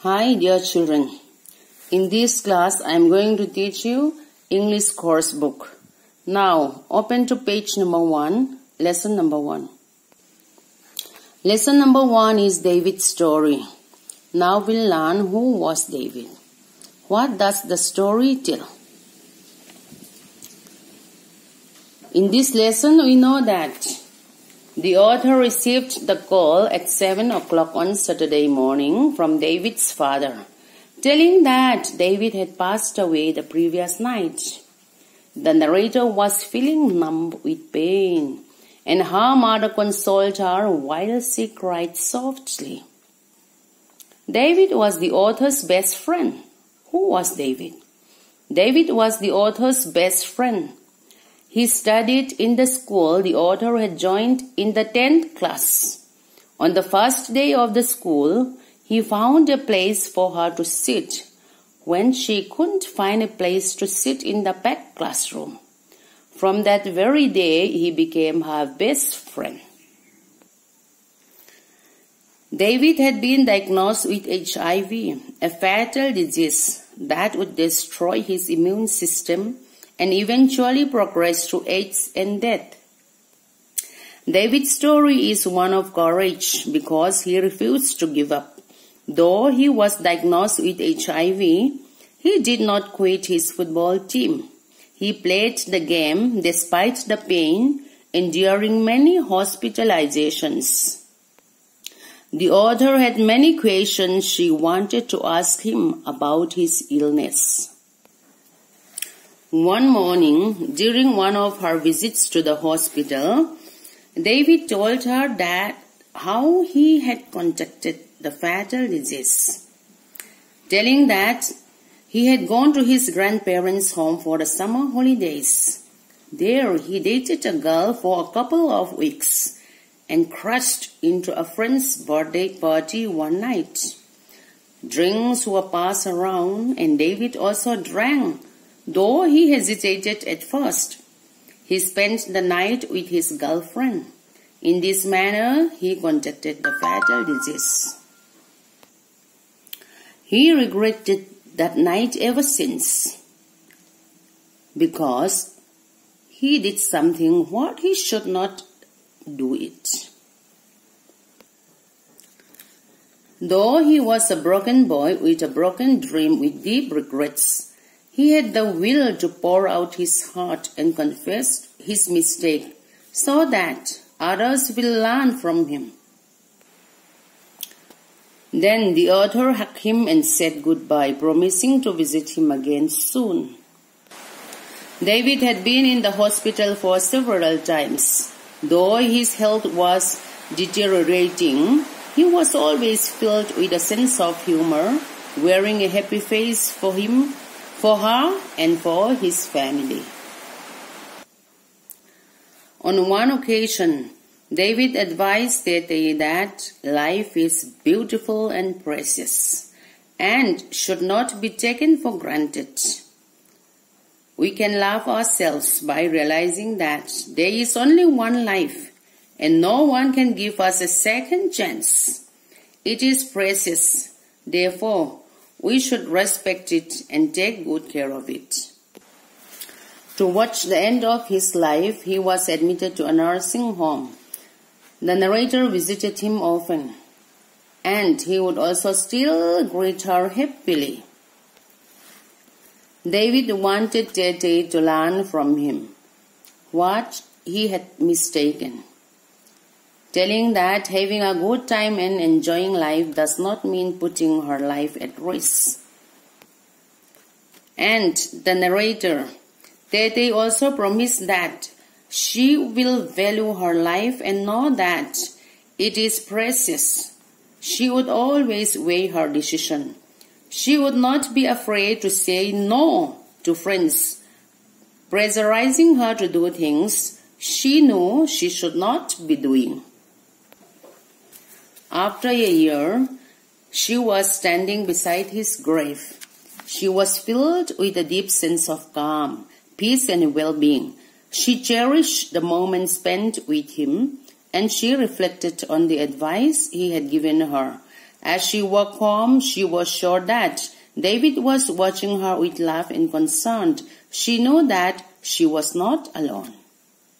Hi dear children, in this class I am going to teach you English course book. Now open to page number 1, lesson number 1. Lesson number 1 is David's story. Now we'll learn who was David. What does the story tell? In this lesson we know that the author received the call at 7 o'clock on Saturday morning from David's father, telling that David had passed away the previous night. The narrator was feeling numb with pain, and her mother consoled her while she cried softly. David was the author's best friend. Who was David? David was the author's best friend. He studied in the school the author had joined in the 10th class. On the first day of the school, he found a place for her to sit when she couldn't find a place to sit in the packed classroom. From that very day, he became her best friend. David had been diagnosed with HIV, a fatal disease that would destroy his immune system and eventually progress to AIDS and death. David's story is one of courage because he refused to give up. Though he was diagnosed with HIV, he did not quit his football team. He played the game despite the pain, enduring many hospitalizations. The author had many questions she wanted to ask him about his illness. One morning, during one of her visits to the hospital, David told her that how he had contracted the fatal disease, telling that he had gone to his grandparents' home for the summer holidays. There he dated a girl for a couple of weeks and crashed into a friend's birthday party one night. Drinks were passed around and David also drank, though he hesitated at first. He spent the night with his girlfriend. In this manner, he contracted the fatal disease. He regretted that night ever since, because he did something what he should not do it. Though he was a broken boy with a broken dream with deep regrets, he had the will to pour out his heart and confess his mistake so that others will learn from him. Then the author hugged him and said goodbye, promising to visit him again soon. David had been in the hospital for several times. Though his health was deteriorating, he was always filled with a sense of humor, wearing a happy face for him, for her, and for his family. On one occasion, David advised Tete that life is beautiful and precious and should not be taken for granted. We can love ourselves by realizing that there is only one life and no one can give us a second chance. It is precious. Therefore, we should respect it and take good care of it. Towards the end of his life, he was admitted to a nursing home. The narrator visited him often, and he would also still greet her happily. David wanted Tete to learn from him what he had mistaken, telling that having a good time and enjoying life does not mean putting her life at risk. And the narrator, Tete, also promised that she will value her life and know that it is precious. She would always weigh her decision. She would not be afraid to say no to friends, pressurizing her to do things she knew she should not be doing. After a year, she was standing beside his grave. She was filled with a deep sense of calm, peace, and well-being. She cherished the moment spent with him, and she reflected on the advice he had given her As she walked home, she was sure that David was watching her with love and concern. She knew that she was not alone.